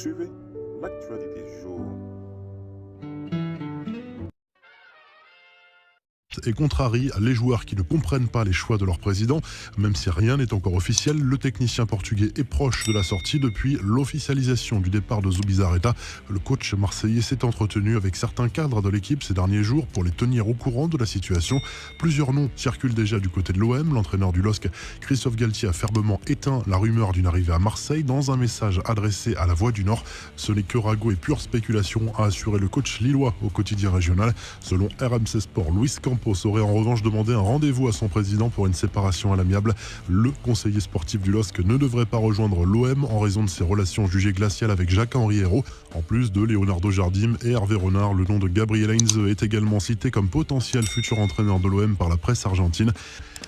suivez l'actualité du jour. Et contrarie les joueurs qui ne comprennent pas les choix de leur président. Même si rien n'est encore officiel, le technicien portugais est proche de la sortie depuis l'officialisation du départ de Zubizarreta. Le coach marseillais s'est entretenu avec certains cadres de l'équipe ces derniers jours pour les tenir au courant de la situation. Plusieurs noms circulent déjà du côté de l'OM. L'entraîneur du LOSC, Christophe Galtier, a fermement éteint la rumeur d'une arrivée à Marseille dans un message adressé à la Voix du Nord. Ce n'est que ragot et pure spéculation, a assuré le coach lillois au quotidien régional. Selon RMC Sport, Luis Campos aurait en revanche demandé un rendez-vous à son président pour une séparation à l'amiable. Le conseiller sportif du LOSC ne devrait pas rejoindre l'OM en raison de ses relations jugées glaciales avec Jacques-Henri Hérault. En plus de Leonardo Jardim et Hervé Renard, le nom de Gabriel Heinze est également cité comme potentiel futur entraîneur de l'OM par la presse argentine.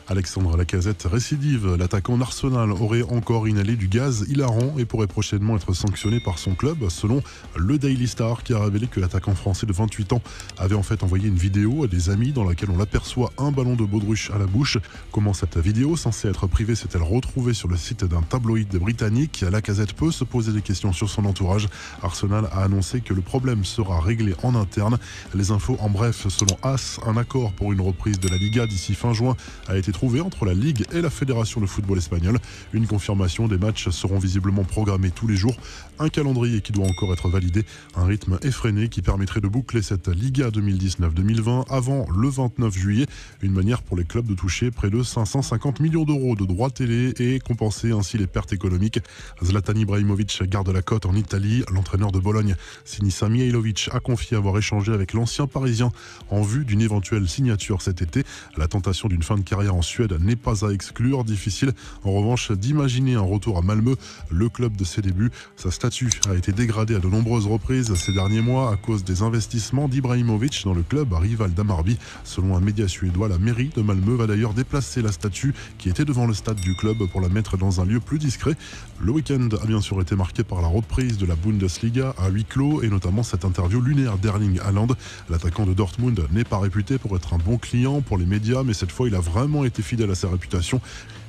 Alexandre Lacazette récidive. L'attaquant d'Arsenal aurait encore inhalé du gaz hilarant et pourrait prochainement être sanctionné par son club, selon le Daily Star, qui a révélé que l'attaquant français de 28 ans avait en fait envoyé une vidéo à des amis dans laquelle on aperçoit un ballon de baudruche à la bouche. Comment cette vidéo, censée être privée, s'est-elle retrouvée sur le site d'un tabloïd britannique? Lacazette peut se poser des questions sur son entourage. Arsenal a annoncé que le problème sera réglé en interne. Les infos en bref, selon AS, un accord pour une reprise de la Liga d'ici fin juin a été trouvé entre la Ligue et la Fédération de football espagnole. Une confirmation des matchs seront visiblement programmés tous les jours. Un calendrier qui doit encore être validé. Un rythme effréné qui permettrait de boucler cette Liga 2019-2020 avant le 29 juillet. Une manière pour les clubs de toucher près de 550 millions d'euros de droits télé et compenser ainsi les pertes économiques. Zlatan Ibrahimovic garde la cote en Italie. L'entraîneur de Bologne, Sinisa Mihajlovic, a confié avoir échangé avec l'ancien Parisien en vue d'une éventuelle signature cet été. La tentation d'une fin de carrière en Suède n'est pas à exclure. Difficile en revanche d'imaginer un retour à Malmö, le club de ses débuts. Sa statue a été dégradée à de nombreuses reprises ces derniers mois à cause des investissements d'Ibrahimovic dans le club rival d'Hammarby. Selon un média suédois, la mairie de Malmö va d'ailleurs déplacer la statue qui était devant le stade du club pour la mettre dans un lieu plus discret. Le week-end a bien sûr été marqué par la reprise de la Bundesliga à huis clos et notamment cette interview lunaire d'Erling Haaland. L'attaquant de Dortmund n'est pas réputé pour être un bon client pour les médias, mais cette fois il a vraiment été fidèle à sa réputation.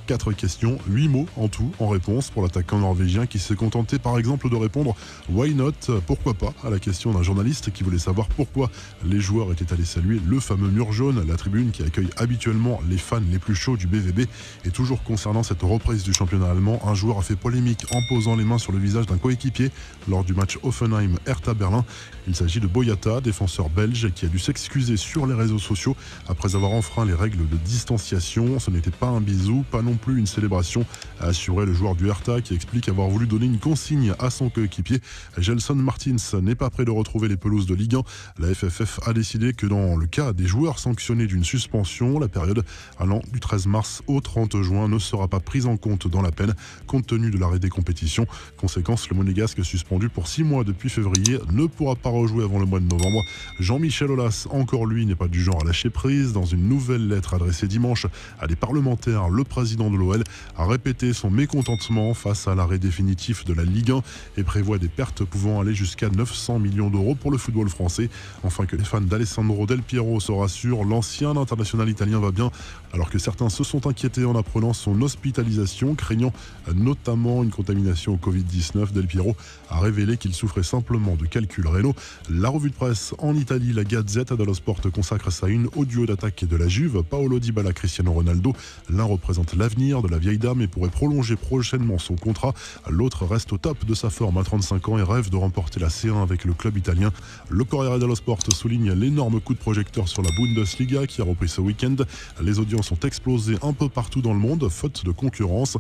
4 questions, 8 mots en tout en réponse pour l'attaquant norvégien qui s'est contenté par exemple de répondre « Why not ?» Pourquoi pas à la question d'un journaliste qui voulait savoir pourquoi les joueurs étaient allés saluer le fameux mur jaune, la tribune qui accueille habituellement les fans les plus chauds du BVB. Et toujours concernant cette reprise du championnat allemand, un joueur a fait polémique en posant les mains sur le visage d'un coéquipier lors du match Hoffenheim-Hertha Berlin. Il s'agit de Boyata, défenseur belge, qui a dû s'excuser sur les réseaux sociaux après avoir enfreint les règles de distanciation. Ce n'était pas un bisou, pas non plus une célébration, a assuré le joueur du Hertha qui explique avoir voulu donner une consigne à son coéquipier. Gelson Martins n'est pas prêt de retrouver les pelouses de Ligue 1. La FFF a décidé que dans le cas des joueurs sanctionnés d'une suspension, la période allant du 13 mars au 30 juin ne sera pas prise en compte dans la peine, compte tenu de l'arrêt des compétitions. Conséquence, le Monégasque, suspendu pour 6 mois depuis février, ne pourra pas rejouer avant le mois de novembre. Jean-Michel Aulas, encore lui, n'est pas du genre à lâcher prise. Dans une nouvelle lettre adressée dimanche à des parlementaires, le président de l'OL a répété son mécontentement face à l'arrêt définitif de la Ligue 1 et prévoit des pertes pouvant aller jusqu'à 900 millions d'euros pour le football français. Enfin, que les fans d'Alessandro Del Piero se rassurent, l'ancien international italien va bien, alors que certains se sont inquiétés en apprenant son hospitalisation, craignant notamment une contamination au Covid-19. Del Piero a révélé qu'il souffrait simplement de calculs rénaux. La revue de presse en Italie, la Gazzetta dello Sport consacre sa une au duo d'attaque de la Juve, Paolo Dybala, Cristiano Ronaldo. L'un représente l'avenir de la vieille dame et pourrait prolonger prochainement son contrat. L'autre reste au top de sa forme à 35 ans et rêve de remporter la C1 avec le club italien. Le Corriere dello Sport souligne l'énorme coup de projecteur sur la Bundesliga qui a repris ce week-end. Les audiences ont explosé un peu partout dans le monde, faute de concurrence.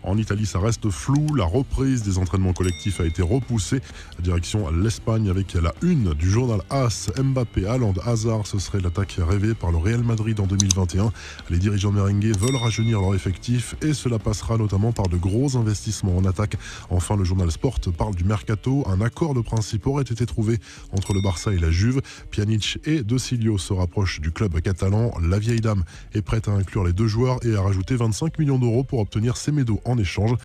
En Italie, ça reste flou. La reprise des entraînements collectifs a été repoussée. Direction l'Espagne avec la une du journal AS. Mbappé, Haaland, Hazard, ce serait l'attaque rêvée par le Real Madrid en 2021. Les dirigeants merengues veulent rajeunir leur effectif et cela passera notamment par de gros investissements en attaque. Enfin, le journal Sport parle du mercato. Un accord de principe aurait été trouvé entre le Barça et la Juve. Pjanic et De Cilio se rapprochent du club catalan. La vieille dame est prête à inclure les deux joueurs et à rajouter 25 millions d'euros pour obtenir Semedo en échange.